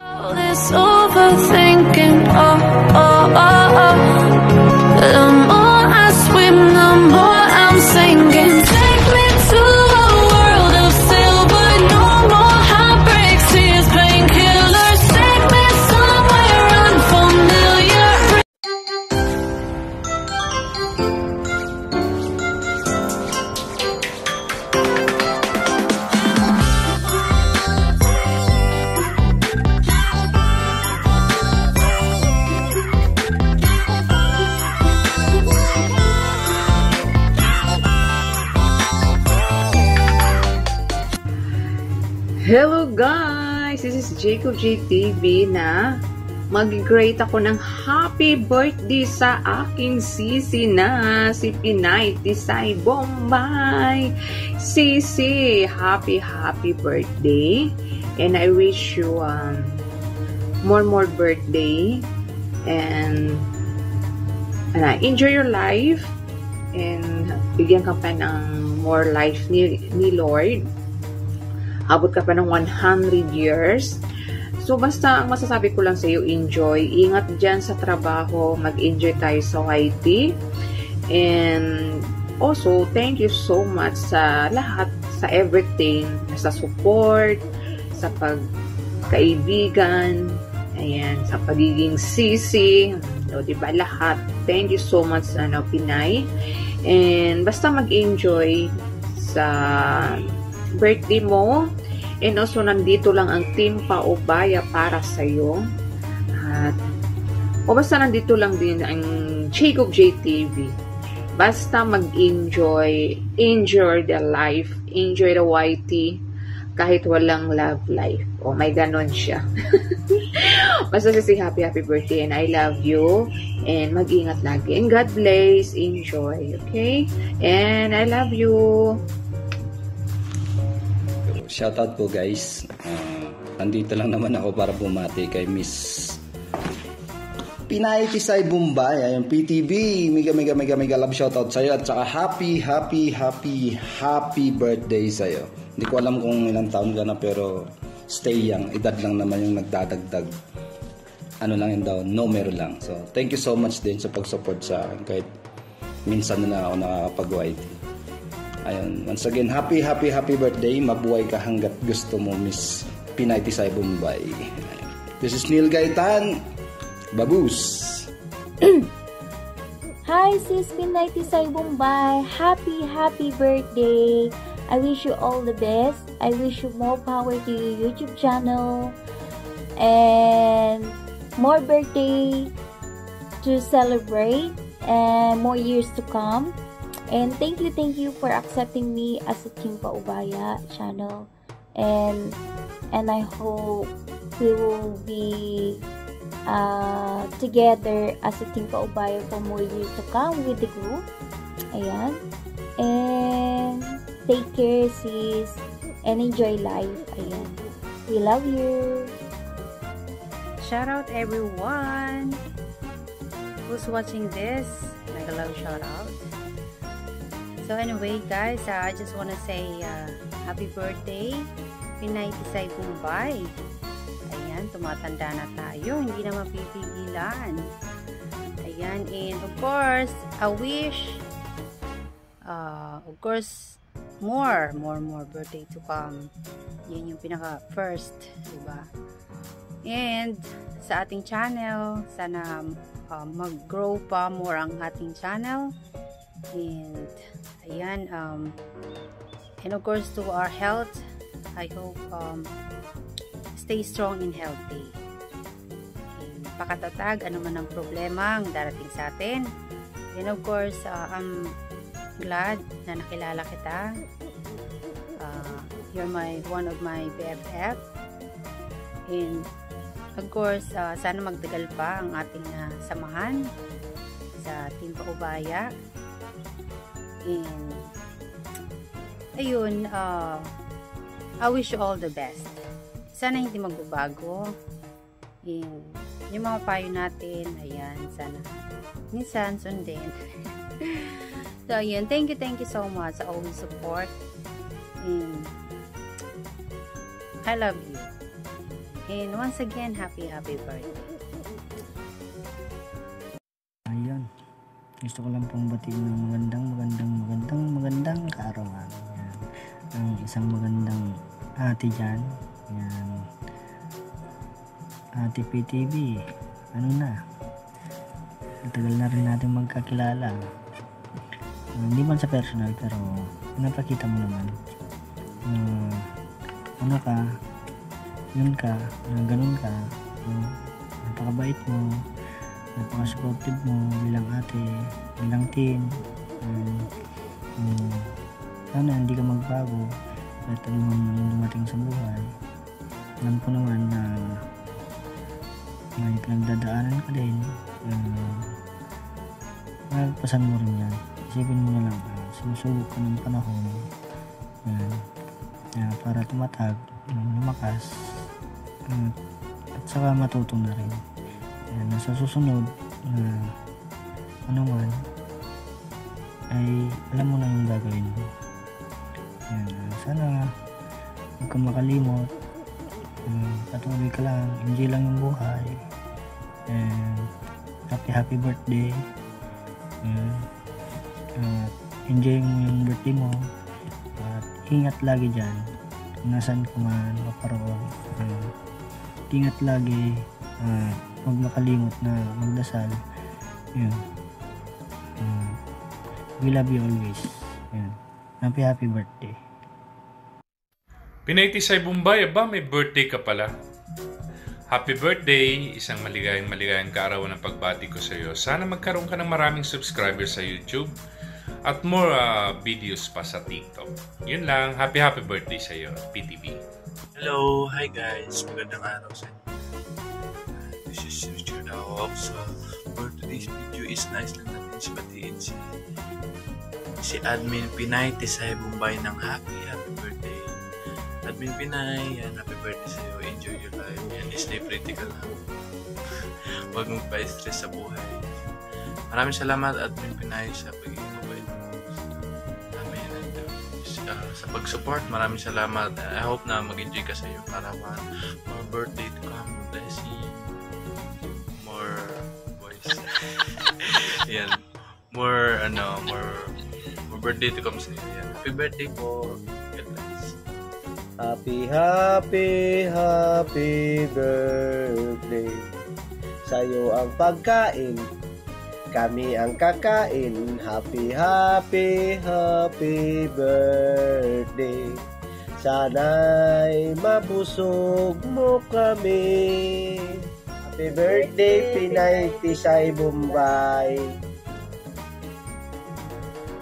This overthinking, oh, oh, oh, oh. The more I swim, the more I'm sinking. Take me to a world of silver, no more heartbreaks, tears, painkillers. Take me somewhere unfamiliar. Hello guys! This is Jacob JTV na mag-grade ako ng happy birthday sa aking sisi na si Pinay Tisay Bombay. Sisi, happy birthday, and I wish you more birthday and enjoy your life, and bigyan ka pa ng more life ni Lord. Abot ka pa ng 100 years. So, basta, ang masasabi ko lang sa iyo, enjoy. Ingat dyan sa trabaho. Mag-enjoy tayo sa YT. And, also, thank you so much sa lahat, sa everything, sa support, sa pagkaibigan, ayan, sa pagiging sisi, o, diba, lahat. Thank you so much, Pinay. And, basta mag-enjoy sa birthday mo, and also nandito lang ang Team Paubaya para sa iyo. At basta nandito lang din ang Jacob JTV. Basta mag-enjoy, enjoy the life, enjoy the YT kahit walang love life. Oh, may ganon siya. Basta si happy birthday, and I love you, and mag-ingat lagi, and God bless, enjoy, okay? And I love you. Shoutout po guys. Nandito lang naman ako para bumati kay Miss Pinay Tisay Bombay, ayun, PTV. Mega love shoutout sa iyo, at saka happy birthday sa iyo. Hindi ko alam kung ilang taon ka na, pero stay young. Edad lang naman yung nagdadagdag. Ano lang yun daw, numero lang. So, thank you so much din sa pag-support sa akin kahit minsan na ako nakakapag-YT. Ayun, once again, happy birthday. Mabuhay ka hanggat gusto mo, Miss Pinay Tisay Bombay. This is Neil Gaitan. Babus. Hi, sis Pinay Tisay Bombay. Happy birthday. I wish you all the best. I wish you more power to your YouTube channel and more birthday to celebrate and more years to come. And thank you for accepting me as a Team Paubaya channel, and I hope we will be together as a Team Paubaya for more years to come with the group. Ayan. And take care, sis, and enjoy life. Ayan. We love you. Shout out everyone who's watching this. Mega love shout out. So anyway guys, I just want to say happy birthday Pinay Tisay Bombay. Ayan, tumatanda na tayo, hindi na mapipigilan. Ayan, and of course, I wish of course more birthday to come. Yan yung pinaka first, diba? And sa ating channel, sana mag-grow pa more ang ating channel. And ayan, and of course to our health, I hope stay strong and healthy, and pakatatag ano man ang problema ang darating sa atin. And of course, I'm glad na nakilala kita. You're one of my BFF, and of course sana magtagal pa ang ating samahan sa Team Paubaya. And ayun, I wish you all the best. Sana hindi magbabago, and yung mga payo natin, ayan, sana minsan sundin. So ayun, thank you so much sa always support, and I love you. And once again, happy birthday. Ayun. Gusto ko lang pong batiin ng magandang kaarawan. Yan. Ang isang magandang ate dyan. Yan. Ate PTV. Ano na? Matagal na rin natin magkakilala. Hindi man sa personal, pero napakita mo naman. Ano ka? Yun ka. Ganun ka. Napakabait mo. Napaka-supportive mo bilang ate, bilang team. Sana hindi ka magbago at ano man dumating sa buhay. Alam ko naman na may pinagdadaanan ka din. Magpasan mo rin yan. Isipin mo na lang, sinusubok ka ng panahon para tumatag, lumakas, at saka matuto na rin. Sa susunod ano man ay alam mo na yung gagawin mo. Sana huwag kang makalimot, patuloy ka lang, enjoy lang yung buhay, happy birthday, enjoy mo yung birthday mo, at ingat lagi dyan nasan ka man maparoon. Ingat lagi, huwag makalimot na magdasal. We love you always. Happy birthday. Pinay Tisay Bombay, ba may birthday ka pala? Happy birthday! Isang maligayang kaarawan ng pagbati ko sa iyo. Sana magkaroon ka ng maraming subscribers sa YouTube at more videos pa sa TikTok. Yun lang. Happy birthday sa iyo, PTV. Hello! Hi guys! Magandang araw sa inyo. This is Richard Daof. So, for today's video is nice lang natin batiin si Admin Pinay Tisay Bombay ng happy birthday. Admin Pinay, yan, happy birthday sa iyo. Enjoy your life. Yan, stay pretty ka lang. Huwag mong pa-stress sa buhay. Maraming salamat Admin Pinay sa pagiging mabait mo. Sa pag-support, maraming salamat. I hope na mag-enjoy ka sa iyo para more birthday to come. Blessing. More boys. Yan. More birthday to come sa iyo. Yan. Happy birthday po. God bless. Happy birthday. Sa'yo ang pagkain, kami ang kakain. Happy birthday. Sana'y mabusog mo kami. Happy birthday, Pinay Tisay Bombay.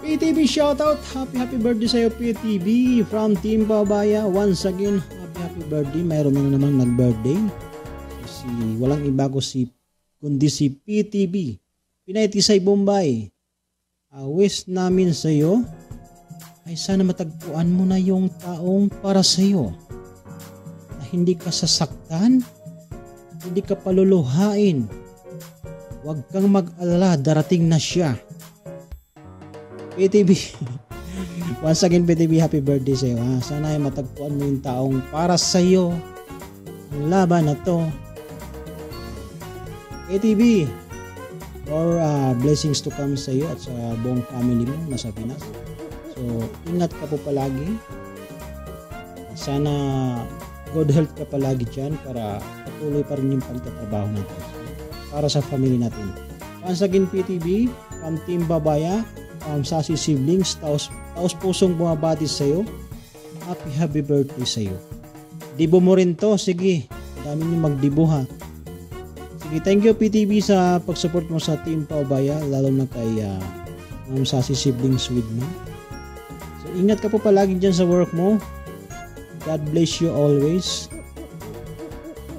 PTV shoutout, happy birthday sa'yo PTV from Team Pabaya. Once again, happy birthday. Mayroon na namang nag-birthday. Walang iba kundi si PTV, Pinay Tisay Bombay. Wish namin sa'yo ay sana matagpuan mo na yung taong para sa'yo. Na hindi ka sasaktan, hindi ka paluluhain. Huwag kang mag-alala, darating na siya. PTV. Once again, PTV, happy birthday sa'yo. Sana ay matagpuan mo yung taong para sa'yo. Ang laban na to. PTV, more blessings to come sa'yo at sa buong family mo nasa Pinas. So, ingat ka po palagi. Sana good health ka palagi dyan para patuloy pa rin yung pagtatrabaho natin para sa family natin. Once again, PTV, from Team Babaya, Sasi Siblings, taos pusong bumabati sa'yo. Happy birthday sa'yo. Dibo mo rin to, sige. Dami niyo magdibo ha. Sige, thank you PTV sa pag-support mo sa Team Paubaya, lalo na kay Sasi Siblings with me. So, ingat ka po palagi dyan sa work mo. God bless you always.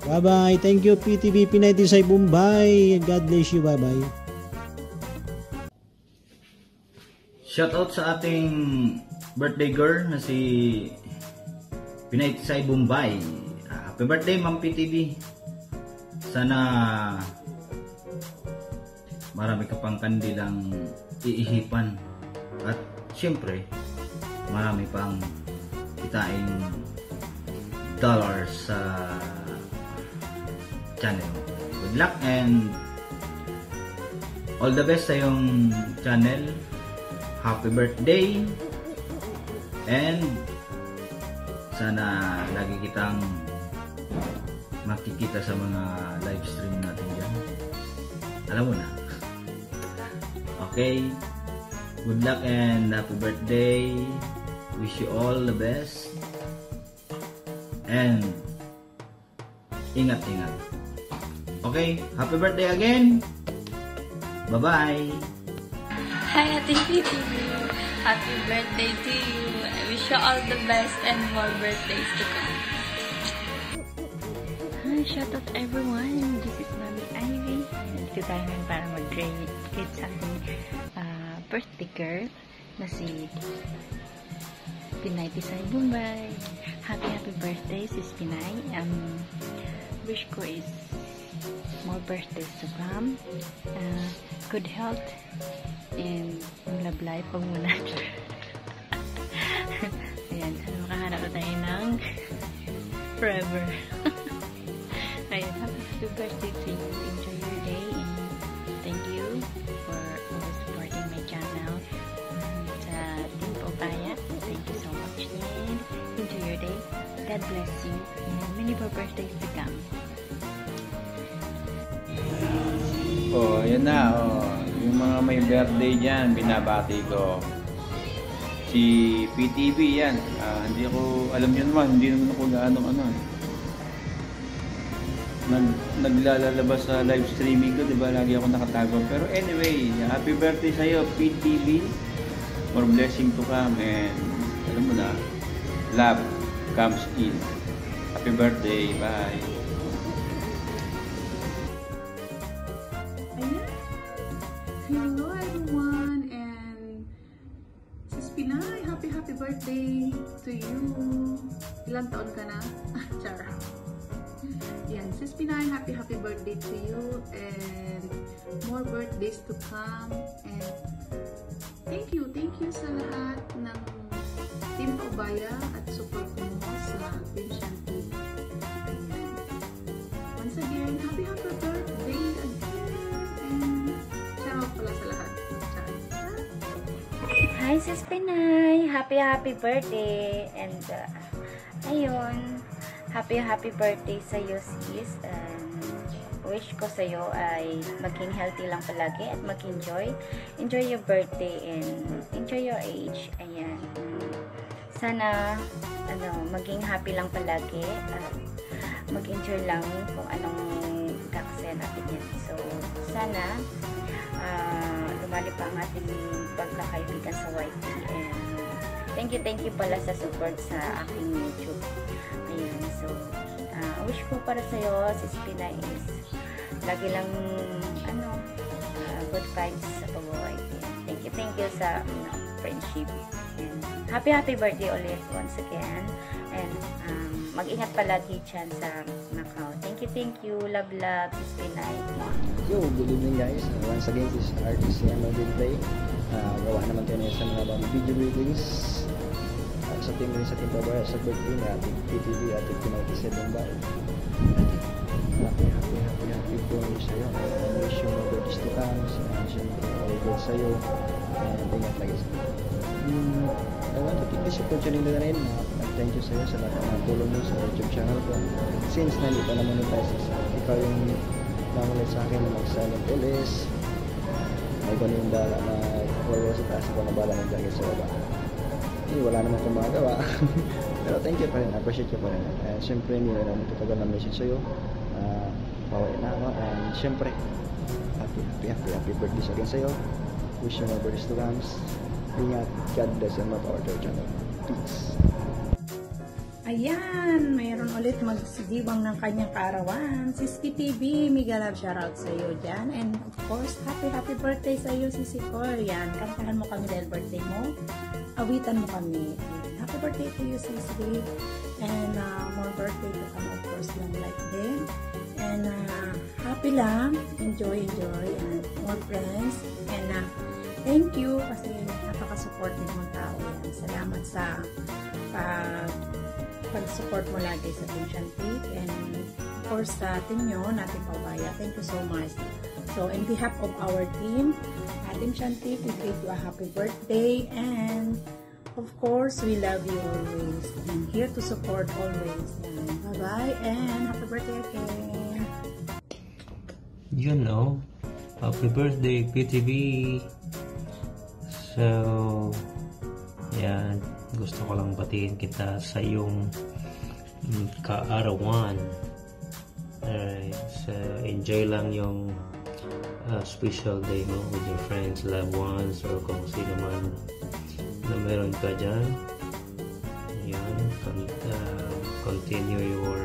Bye-bye. Thank you PTV Pinay Tisay Bombay. God bless you. Bye-bye. Shoutout sa ating birthday girl na si Pinay Tisay Bombay. Happy birthday Ma'am PTV. Sana marami ka pang kandilang iihipan at syempre marami pang kitain dollars sa channel mo. Good luck and all the best sa iyong channel. Happy birthday and sana lagi kitang makikita sa mga live stream natin dyan. Alam mo na. Okay. Good luck and happy birthday. Wish you all the best. And ingat-ingat. Okay. Happy birthday again. Bye-bye. Hi, Ate Vivi. Happy birthday to you. I wish you all the best and more birthdays to come. Hi, shout out everyone. This is Mami Ivy. Nandito tayo ngayon para mag-greet sa ating birthday girl na si Pinay Tisay Bombay. Happy birthday, sis Pinay. Wish ko is more birthdays to come. Good health and love life pag muna. Ayan, sana makahanap na tayo ng forever. Ayan, happy birthday to you. Enjoy your day and thank you for always supporting my channel. Sa Team Papaya, thank you so much and enjoy your day. God bless you and many more birthdays to come. Oh, yan na. Oh. Yung mga may birthday dyan, binabati ko. Si PTV yan. Hindi ko, alam nyo naman, hindi naman ako gaanong ano. Naglalabas sa live streaming ko, diba? Lagi ako nakatago. Pero anyway, happy birthday sa'yo, PTV. More blessing to come and alam mo na, love comes in. Happy birthday. Bye. Hello everyone and Sis Pinay, happy birthday to you. Ilang taon ka na? Char. Yan, Sis Pinay, happy birthday to you and more birthdays to come and thank you sa lahat ng Team Paubaya at support mo sa Team Shanti. Once again, happy birthday again and shoutout pala sa lahat. Hi, Sis Pinay! Happy birthday! And, ayun, happy birthday sa'yo, sis. Wish ko sa'yo ay maging healthy lang palagi at mag-enjoy. Enjoy your birthday and enjoy your age. Ayan. Sana, maging happy lang palagi at mag-enjoy lang kung anong kakasaya natin yan. So, sana, lumali pa ang ating pagkakaibigan sa YT and thank you pala sa support sa aking YouTube. Ayan, so wish ko para sa'yo, Sis Pinay, is lagi lang good vibes sa pag-YT. Thank you sa friendship and happy birthday ulit once again and mag-ingat palagi dyan sa Macau. Thank you, love, Sis Pinay. Yo, good evening guys. Once again, this is artist Yano Gameplay. Gawa naman tayo sa mga bagong video greetings. Sa team rin sa Team Paubaya sa birthday na ating PTV at Pinay Tisay Bombay. Happy birthday sa'yo. I wish you more birthdays to come. Siyempre, all good sa'yo. And ingat lagi sa'yo. I want to take this opportunity na rin. Thank you sa'yo sa lahat ng tulong mo sa YouTube channel ko. Since nandito na monetize, ikaw yung namulit sa akin na mag-silent LS. May gano'n yung bala na forward sa taas ko na bala ng jacket sa baba. Wala naman akong magawa. Pero thank you pa rin. Appreciate you pa rin. Siyempre, hindi na naman tutagal na message sa'yo. Pawai na ako. And siyempre, happy birthday again sa'yo. Wish you more birthdays to come. Ingat. God bless and more power to your channel. Peace. Ayan, mayroon ulit magsidiwang ng kanyang kaarawan. Sis PTV, mega love shoutout sa iyo dyan. And of course, happy birthday sa iyo, Sisi Cor. Yan, kantahan mo kami dahil birthday mo. Awitan mo kami. And happy birthday to you, Sisi. And more birthday to come, of course, long life din. And happy lang. Enjoy. And more friends. And thank you kasi napaka-supportive mong tao yan. Salamat sa pag-support mo lagi sa Team Shanti and course, sa team nyo, natin Pabaya. Thank you so much. So, in behalf of our team, Team Shanti, we wish you a happy birthday, and of course, we love you always and here to support always. Bye-bye and happy birthday again. You know, happy birthday PTV. So, yan, gusto ko lang batiin kita sa iyong kaarawan. Alright, so enjoy lang yung special day mo with your friends, loved ones, or kung sino man na meron ka dyan. Ayan, continue your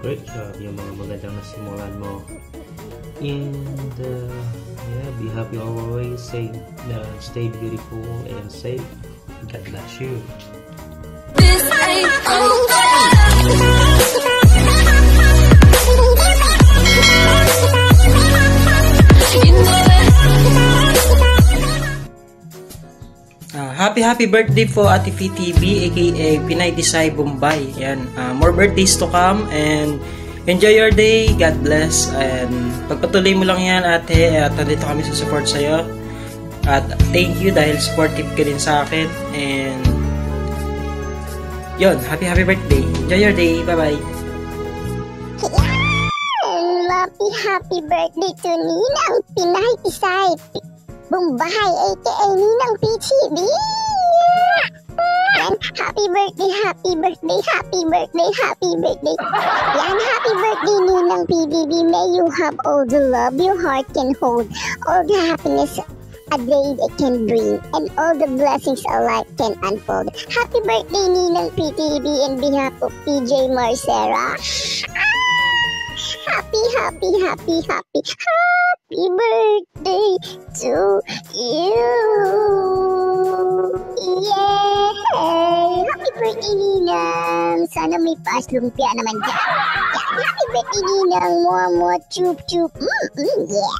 great job, yung mga magandang nasimulan mo. And yeah, be happy always, stay beautiful and safe. God bless you. This ain't over. Happy birthday po Ate PTV aka Pinay Tisay Bombay. Yan, more birthdays to come and enjoy your day. God bless and pagpatuloy mo lang yan ate at nandito kami sa support sa'yo at thank you dahil supportive ka din sa akin and yun, happy birthday. Enjoy your day. Bye bye. Happy birthday to Ninang Pinay Tisay Bombay aka Ninang PTV. Yan, happy birthday, happy birthday, happy birthday, happy birthday. Yan, happy birthday Ninang PTV. May you have all the love your heart can hold, all the happiness a day that can bring, and all the blessings a life can unfold. Happy birthday Ninang PTV in behalf of PJ Marcera. Happy birthday to you. Yay! Happy birthday, Ninang. Sana may paas lumpia naman dyan. Happy birthday, Ninang. Mwah, mwah, chup, chup. Yeah.